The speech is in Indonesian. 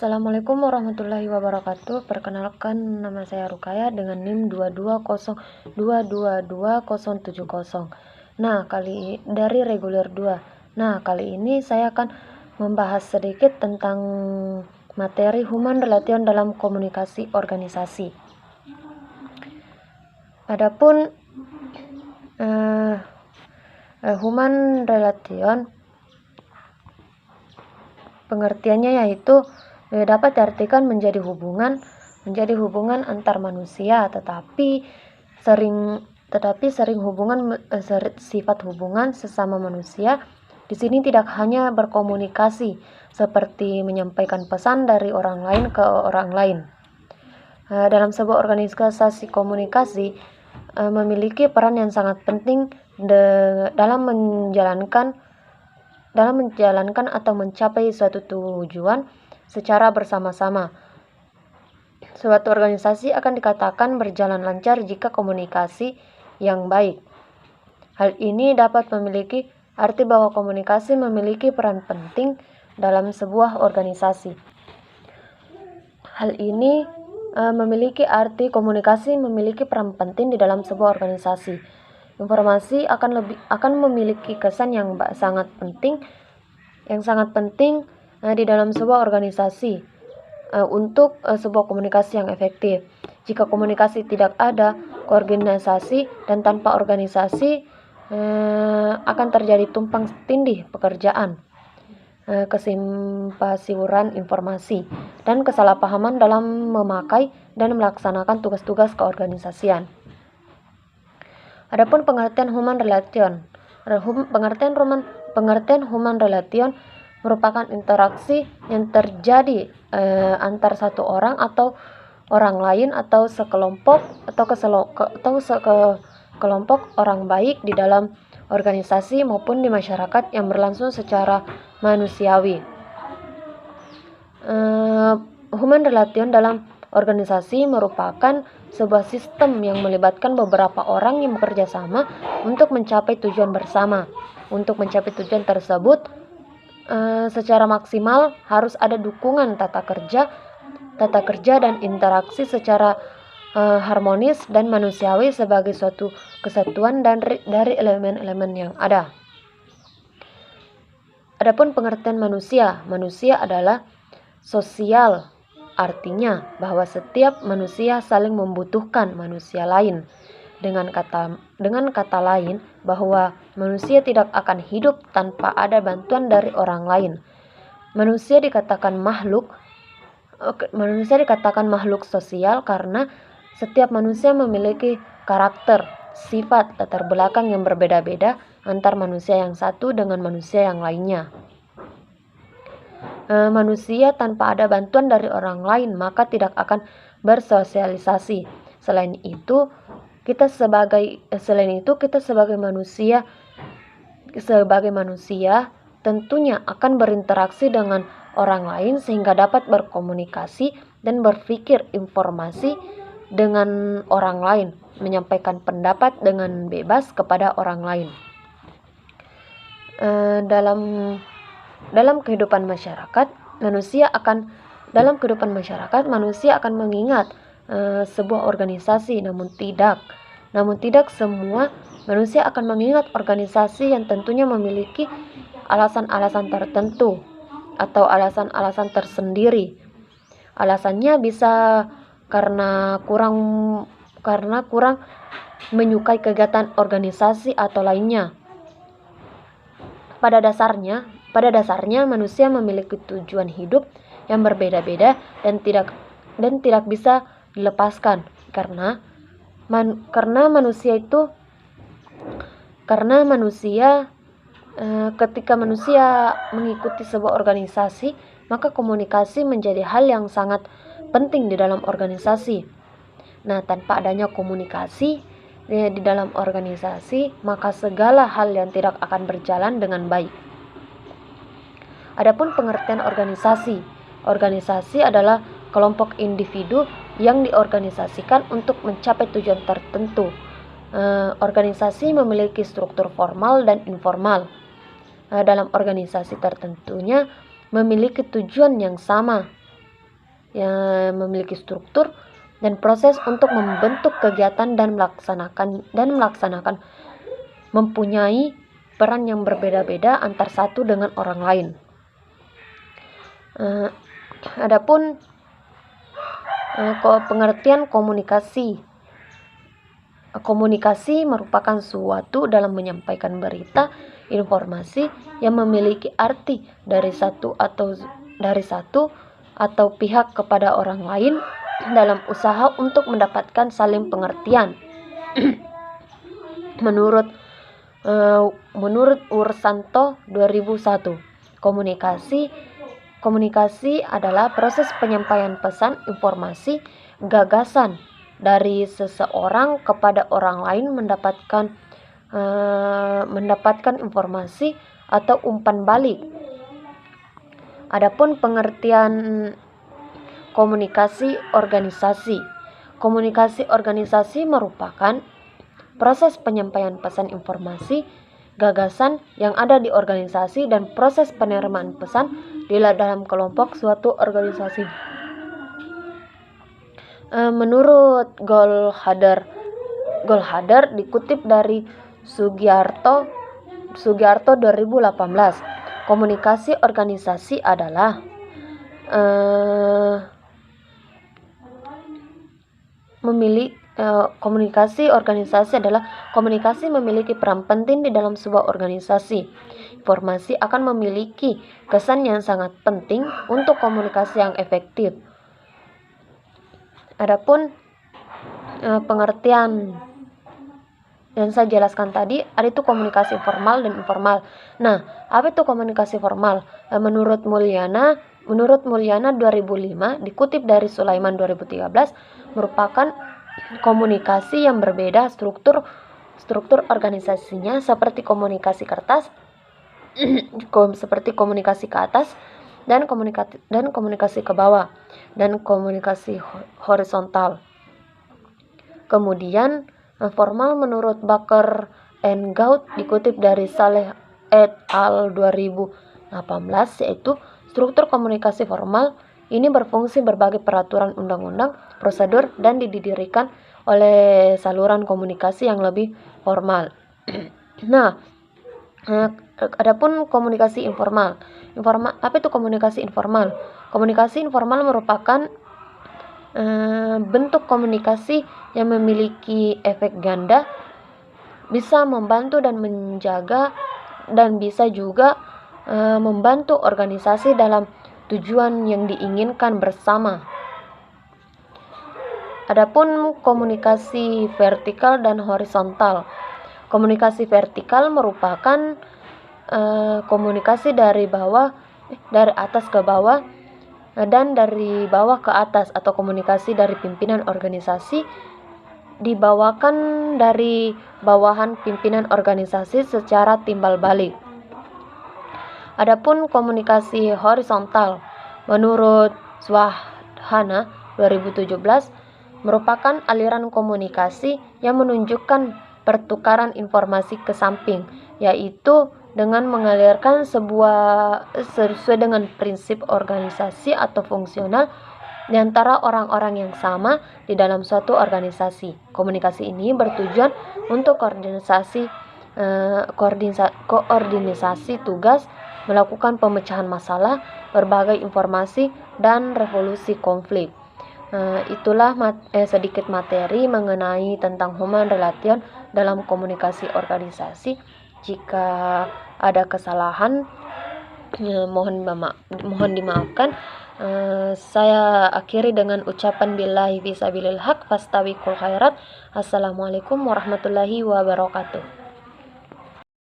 Assalamualaikum warahmatullahi wabarakatuh. Perkenalkan, nama saya Rukaya dengan NIM 220222070. Dari reguler 2. Kali ini saya akan membahas sedikit tentang materi human relation dalam komunikasi organisasi. Adapun human relation, pengertiannya yaitu dapat diartikan menjadi hubungan antar manusia, tetapi sering sifat hubungan sesama manusia di sini tidak hanya berkomunikasi seperti menyampaikan pesan dari orang lain ke orang lain. Dalam sebuah organisasi komunikasi memiliki peran yang sangat penting dalam menjalankan atau mencapai suatu tujuan secara bersama-sama. Suatu organisasi akan dikatakan berjalan lancar jika komunikasi yang baik. Hal ini dapat memiliki arti bahwa komunikasi memiliki peran penting dalam sebuah organisasi. Hal ini memiliki arti komunikasi memiliki peran penting di dalam sebuah organisasi. Informasi akan memiliki kesan yang sangat penting di dalam sebuah organisasi untuk sebuah komunikasi yang efektif. Jika komunikasi tidak ada, koordinasi dan tanpa organisasi akan terjadi tumpang tindih pekerjaan, kesimpang informasi, dan kesalahpahaman dalam memakai dan melaksanakan tugas-tugas keorganisasian. Adapun pengertian human relation. Pengertian human relation merupakan interaksi yang terjadi antar satu orang atau orang lain atau sekelompok orang baik di dalam organisasi maupun di masyarakat yang berlangsung secara manusiawi. Human relation dalam organisasi merupakan sebuah sistem yang melibatkan beberapa orang yang bekerja sama untuk mencapai tujuan bersama. Untuk mencapai tujuan tersebut secara maksimal harus ada dukungan tata kerja dan interaksi secara harmonis dan manusiawi sebagai suatu kesatuan dari elemen-elemen yang ada. Adapun pengertian manusia adalah sosial, artinya bahwa setiap manusia saling membutuhkan manusia lain. Dengan kata lain, bahwa manusia tidak akan hidup tanpa ada bantuan dari orang lain. Manusia dikatakan makhluk sosial karena setiap manusia memiliki karakter, sifat, latar belakang yang berbeda-beda antar manusia yang satu dengan manusia yang lainnya. Manusia tanpa ada bantuan dari orang lain maka tidak akan bersosialisasi. Selain itu kita sebagai manusia tentunya akan berinteraksi dengan orang lain sehingga dapat berkomunikasi dan berpikir informasi dengan orang lain, menyampaikan pendapat dengan bebas kepada orang lain. Dalam kehidupan masyarakat, manusia akan mengingat sebuah organisasi, namun tidak semua manusia akan mengingat organisasi yang tentunya memiliki alasan-alasan tertentu atau alasan-alasan tersendiri. Alasannya bisa karena kurang menyukai kegiatan organisasi atau lainnya. Pada dasarnya manusia memiliki tujuan hidup yang berbeda-beda dan tidak bisa dilepaskan karena ketika manusia mengikuti sebuah organisasi, maka komunikasi menjadi hal yang sangat penting di dalam organisasi. Tanpa adanya komunikasi di dalam organisasi, maka segala hal yang tidak akan berjalan dengan baik. Adapun pengertian organisasi adalah kelompok individu yang diorganisasikan untuk mencapai tujuan tertentu. Organisasi memiliki struktur formal dan informal. Dalam organisasi tertentunya memiliki tujuan yang sama. yang memiliki struktur dan proses untuk membentuk kegiatan dan melaksanakan mempunyai peran yang berbeda-beda antar satu dengan orang lain. Adapun pengertian komunikasi. Komunikasi merupakan suatu dalam menyampaikan berita, informasi yang memiliki arti dari satu atau pihak kepada orang lain dalam usaha untuk mendapatkan saling pengertian. Menurut Ursanto 2001, komunikasi adalah proses penyampaian pesan, informasi, gagasan dari seseorang kepada orang lain mendapatkan informasi atau umpan balik. Adapun pengertian komunikasi organisasi. Komunikasi organisasi merupakan proses penyampaian pesan, informasi, gagasan yang ada di organisasi dan proses penerimaan pesan di dalam kelompok suatu organisasi. Menurut Goldhader dikutip dari Sugiarto 2018, komunikasi organisasi adalah komunikasi memiliki peran penting di dalam sebuah organisasi. Informasi akan memiliki kesan yang sangat penting untuk komunikasi yang efektif. Adapun pengertian yang saya jelaskan tadi, ada itu komunikasi formal dan informal. Nah, apa itu komunikasi formal? Menurut Mulyana 2005, dikutip dari Sulaiman 2013, merupakan komunikasi yang berbeda struktur organisasinya seperti komunikasi kertas, seperti komunikasi ke atas dan komunikasi ke bawah dan komunikasi horizontal. Kemudian formal menurut Baker and Gaut dikutip dari Saleh et al 2018, yaitu struktur komunikasi formal ini berfungsi berbagai peraturan undang-undang, prosedur, dan didirikan oleh saluran komunikasi yang lebih formal. Nah, adapun komunikasi informal. Apa itu komunikasi informal? Komunikasi informal merupakan bentuk komunikasi yang memiliki efek ganda, bisa membantu dan menjaga, dan bisa juga membantu organisasi dalam tujuan yang diinginkan bersama. Adapun komunikasi vertikal dan horizontal. Komunikasi vertikal merupakan komunikasi dari atas ke bawah dan dari bawah ke atas, atau komunikasi dari pimpinan organisasi dibawakan dari bawahan pimpinan organisasi secara timbal balik. Adapun komunikasi horizontal menurut Swahana 2017 merupakan aliran komunikasi yang menunjukkan pertukaran informasi ke samping, yaitu dengan mengalirkan sesuai dengan prinsip organisasi atau fungsional di antara orang-orang yang sama di dalam suatu organisasi. Komunikasi ini bertujuan untuk koordinasi tugas, melakukan pemecahan masalah, berbagai informasi, dan resolusi konflik. Itulah sedikit materi mengenai tentang human relation dalam komunikasi organisasi. Jika ada kesalahan, mohon dimaafkan. Saya akhiri dengan ucapan billahi fisabilil haq fastabiqul khairat. Assalamualaikum warahmatullahi wabarakatuh.